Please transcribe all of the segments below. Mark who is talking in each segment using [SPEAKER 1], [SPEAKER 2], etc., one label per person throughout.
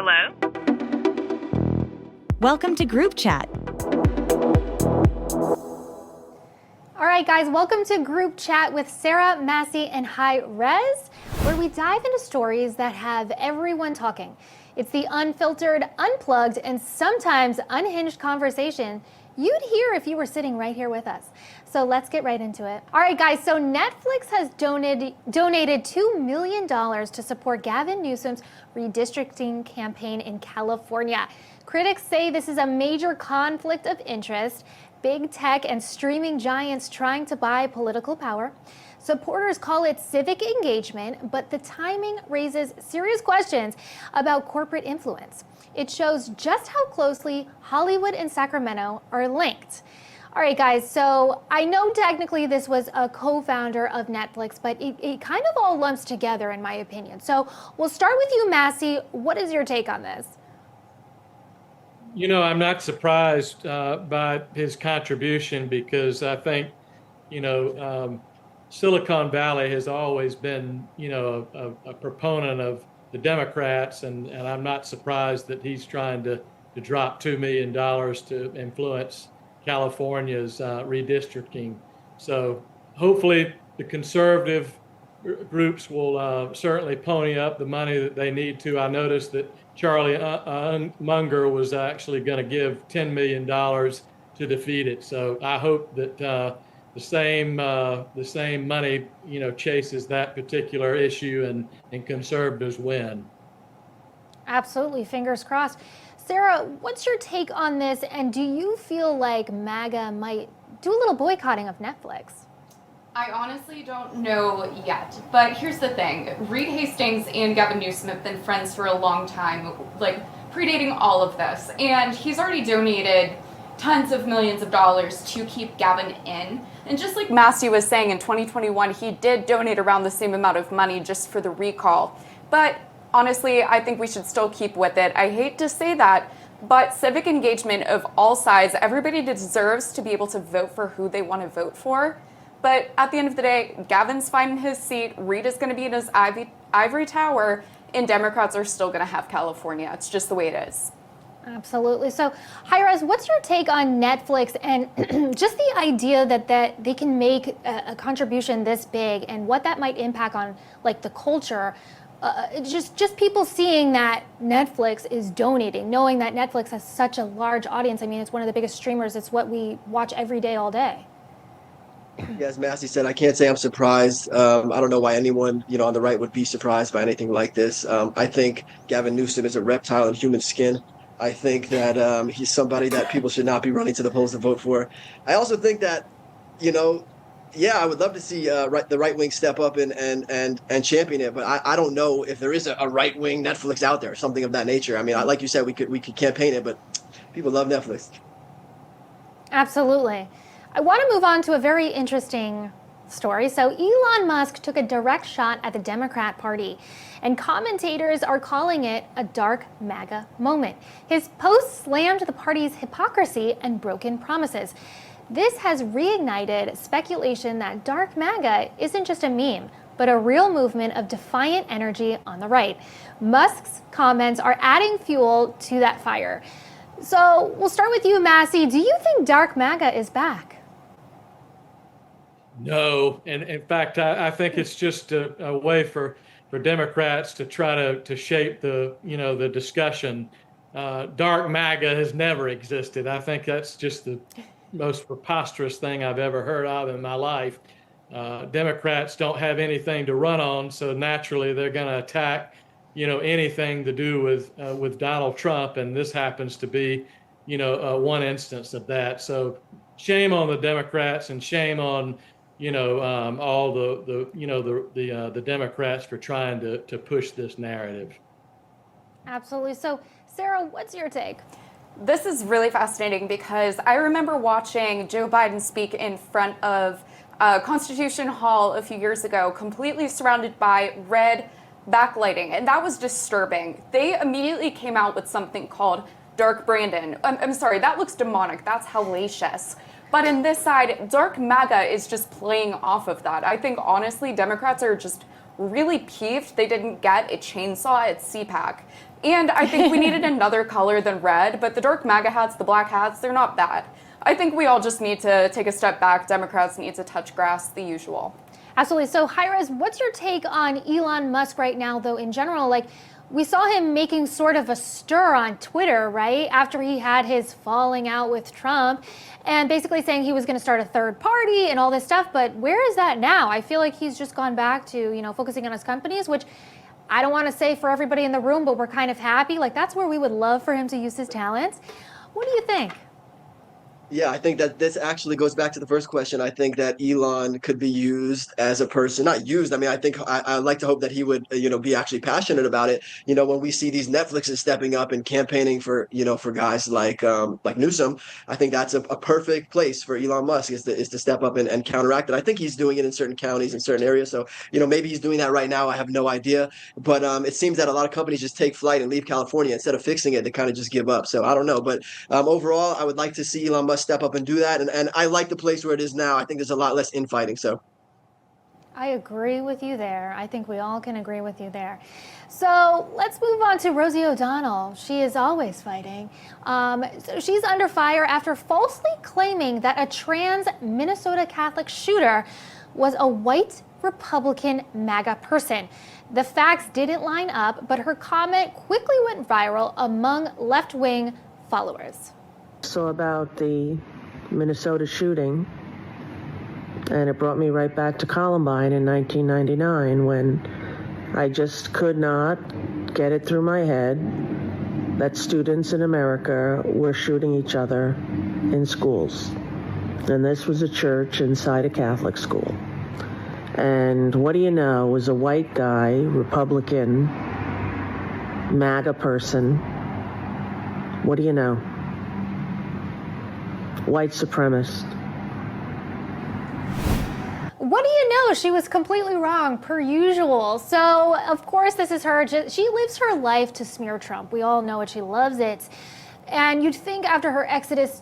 [SPEAKER 1] Hello?
[SPEAKER 2] Welcome to Group Chat.
[SPEAKER 3] All right, guys, welcome to Group Chat with Sarah, Massey, and Hi-Rez, where we dive into stories that have everyone talking. It's the unfiltered, unplugged, and sometimes unhinged conversation you'd hear if you were sitting right here with us. So let's get right into it. All right, guys, so Netflix has donated $2 million to support Gavin Newsom's redistricting campaign in California. Critics say this is a major conflict of interest, big tech and streaming giants trying to buy political power. Supporters call it civic engagement, but the timing raises serious questions about corporate influence. It shows just how closely Hollywood and Sacramento are linked. All right, guys, so I know technically this was a co-founder of Netflix, but it kind of all lumps together in my opinion. So we'll start with you, Massey. What is your take on this?
[SPEAKER 4] You know, I'm not surprised by his contribution because I think, Silicon Valley has always been, a proponent of the Democrats, and I'm not surprised that he's trying to drop $2 million to influence California's redistricting. So hopefully the conservative groups will certainly pony up the money that they need to. I noticed that Charlie Munger was actually going to give $10 million to defeat it. So I hope that the same money, chases that particular issue and conservatives win.
[SPEAKER 3] Absolutely, fingers crossed. Sarah, what's your take on this? And do you feel like MAGA might do a little boycotting of Netflix?
[SPEAKER 5] I honestly don't know yet, but here's the thing. Reed Hastings and Gavin Newsom have been friends for a long time, like predating all of this, and he's already donated tons of millions of dollars to keep Gavin in. And just like Massey was saying, in 2021, he did donate around the same amount of money just for the recall. But honestly, I think we should still keep with it. I hate to say that, but civic engagement of all sides, everybody deserves to be able to vote for who they want to vote for. But at the end of the day, Gavin's fine in his seat, Reed is going to be in his ivory tower, and Democrats are still going to have California. It's just the way it is.
[SPEAKER 3] Absolutely. So, Hi-Rez, what's your take on Netflix and just the idea that they can make a contribution this big and what that might impact on like the culture? Just people seeing that Netflix is donating, knowing that Netflix has such a large audience. I mean, it's one of the biggest streamers. It's what we watch every day, all day.
[SPEAKER 6] Yeah, as Massey said, I can't say I'm surprised. I don't know why anyone, on the right would be surprised by anything like this. I think Gavin Newsom is a reptile in human skin. I think that he's somebody that people should not be running to the polls to vote for. I also think that, I would love to see the right wing step up and champion it. But I don't know if there is a right wing Netflix out there, something of that nature. I mean, like you said, we could campaign it, but people love Netflix.
[SPEAKER 3] Absolutely. I want to move on to a very interesting story. So Elon Musk took a direct shot at the Democrat Party, and commentators are calling it a dark MAGA moment. His post slammed the party's hypocrisy and broken promises. This has reignited speculation that dark MAGA isn't just a meme, but a real movement of defiant energy on the right. Musk's comments are adding fuel to that fire. So we'll start with you, Massey. Do you think dark MAGA is back?
[SPEAKER 4] No, and in fact, I think it's just a way for Democrats to try to shape the discussion. Dark MAGA has never existed. I think that's just the most preposterous thing I've ever heard of in my life. Democrats don't have anything to run on, so naturally they're going to attack, anything to do with Donald Trump, and this happens to be, one instance of that. So shame on the Democrats and shame on all the Democrats for trying to push this narrative.
[SPEAKER 3] Absolutely. So, Sarah, what's your take?
[SPEAKER 5] This is really fascinating because I remember watching Joe Biden speak in front of Constitution Hall a few years ago, completely surrounded by red backlighting, and that was disturbing. They immediately came out with something called Dark Brandon. I'm sorry, that looks demonic. That's hellacious. But in this side, dark MAGA is just playing off of that. I think, honestly, Democrats are just really peeved they didn't get a chainsaw at CPAC. And I think we needed another color than red, but the dark MAGA hats, the black hats, they're not bad. I think we all just need to take a step back. Democrats need to touch grass, the usual.
[SPEAKER 3] Absolutely. So, Hi-Rez, what's your take on Elon Musk right now, though, in general? Like, we saw him making sort of a stir on Twitter, right, after he had his falling out with Trump, and basically saying he was going to start a third party and all this stuff. But where is that now? I feel like he's just gone back to, focusing on his companies, which I don't want to say for everybody in the room, but we're kind of happy. Like, that's where we would love for him to use his talents. What do you think?
[SPEAKER 6] Yeah, I think that this actually goes back to the first question. I think that Elon could be used as a person, not used. I mean, I think I like to hope that he would, be actually passionate about it. When we see these Netflixes stepping up and campaigning for guys like Newsom, I think that's a perfect place for Elon Musk is to step up and counteract it. I think he's doing it in certain counties, in certain areas. So, maybe he's doing that right now. I have no idea. But it seems that a lot of companies just take flight and leave California instead of fixing it. They kind of just give up. So I don't know. But overall, I would like to see Elon Musk step up and do that. And I like the place where it is now. I think there's a lot less infighting. So
[SPEAKER 3] I agree with you there. I think we all can agree with you there. So let's move on to Rosie O'Donnell. She is always fighting. So she's under fire after falsely claiming that a trans Minnesota Catholic shooter was a white Republican MAGA person. The facts didn't line up, but her comment quickly went viral among left-wing followers.
[SPEAKER 1] So about the Minnesota shooting, and it brought me right back to Columbine in 1999 when I just could not get it through my head that students in America were shooting each other in schools. And this was a church inside a Catholic school. And what do you know, was a white guy, Republican, MAGA person. What do you know? White supremacist.
[SPEAKER 3] What do you know? She was completely wrong, per usual. So, of course, this is her. She lives her life to smear Trump. We all know it. She loves it. And you'd think after her exodus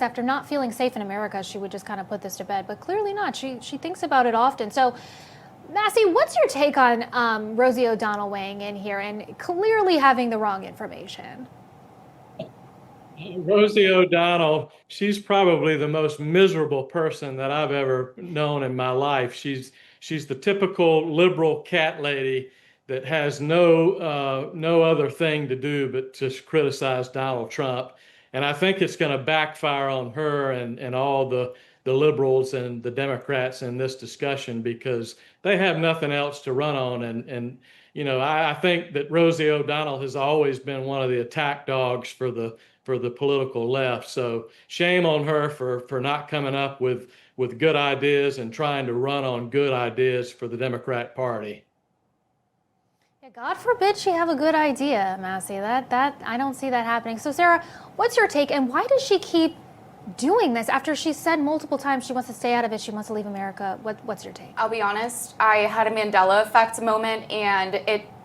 [SPEAKER 3] after not feeling safe in America, she would just kind of put this to bed. But clearly not. She thinks about it often. So, Massey, what's your take on Rosie O'Donnell weighing in here and clearly having the wrong information?
[SPEAKER 4] Rosie O'Donnell, she's probably the most miserable person that I've ever known in my life. She's the typical liberal cat lady that has no other thing to do but just criticize Donald Trump. And I think it's going to backfire on her and all the liberals and the Democrats in this discussion because they have nothing else to run on. And I think that Rosie O'Donnell has always been one of the attack dogs for the political left. So shame on her for not coming up with good ideas and trying to run on good ideas for the Democrat Party.
[SPEAKER 3] Yeah, God forbid she have a good idea, Massey. That I don't see that happening. So Sarah, what's your take, and why does she keep doing this after she said multiple times she wants to stay out of it, she wants to leave America? What's your take?
[SPEAKER 5] I'll be honest, I had a Mandela effect moment, and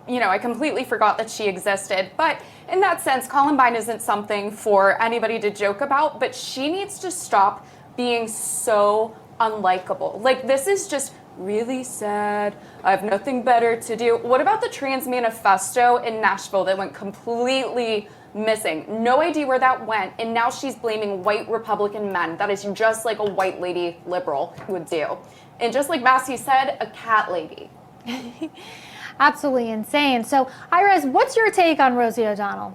[SPEAKER 5] I completely forgot that she existed. But in that sense, Columbine isn't something for anybody to joke about, but she needs to stop being so unlikable. Like, this is just really sad. I have nothing better to do. What about the trans manifesto in Nashville that went completely missing? No idea where that went, and now she's blaming white Republican men. That is just like a white lady liberal would do. And just like Massey said, a cat lady.
[SPEAKER 3] Absolutely insane. So, Hi-Rez, what's your take on Rosie O'Donnell?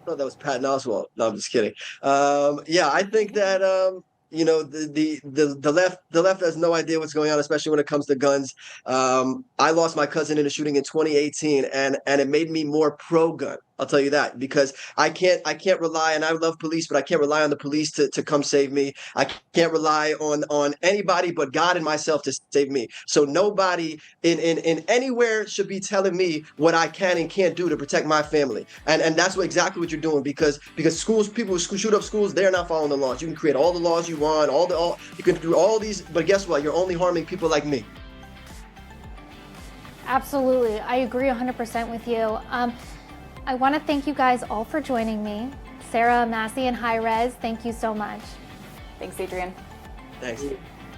[SPEAKER 6] Oh, that was Patton Oswalt. No, I'm just kidding. I think that the left has no idea what's going on, especially when it comes to guns. I lost my cousin in a shooting in 2018, and it made me more pro-gun. I'll tell you that, because I can't rely, and I love police, but I can't rely on the police to come save me. I can't rely on anybody but God and myself to save me. So nobody in anywhere should be telling me what I can and can't do to protect my family. And that's exactly what you're doing, because schools, people who shoot up schools, they're not following the laws. You can create all the laws you want, you can do all these, but guess what? You're only harming people like me.
[SPEAKER 3] Absolutely. I agree 100% with you. I want to thank you guys all for joining me. Sarah, Massey, and Hi-Rez, thank you so much.
[SPEAKER 5] Thanks, Adrienne.
[SPEAKER 6] Thanks.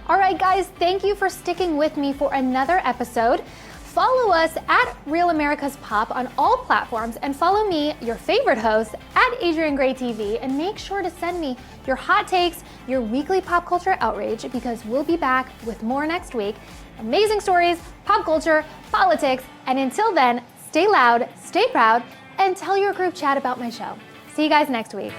[SPEAKER 3] All right, guys, thank you for sticking with me for another episode. Follow us at Real America's Pop on all platforms, and follow me, your favorite host, at Adrienne Gray TV, and make sure to send me your hot takes, your weekly pop culture outrage, because we'll be back with more next week. Amazing stories, pop culture, politics, and until then, stay loud, stay proud, and tell your group chat about my show. See you guys next week.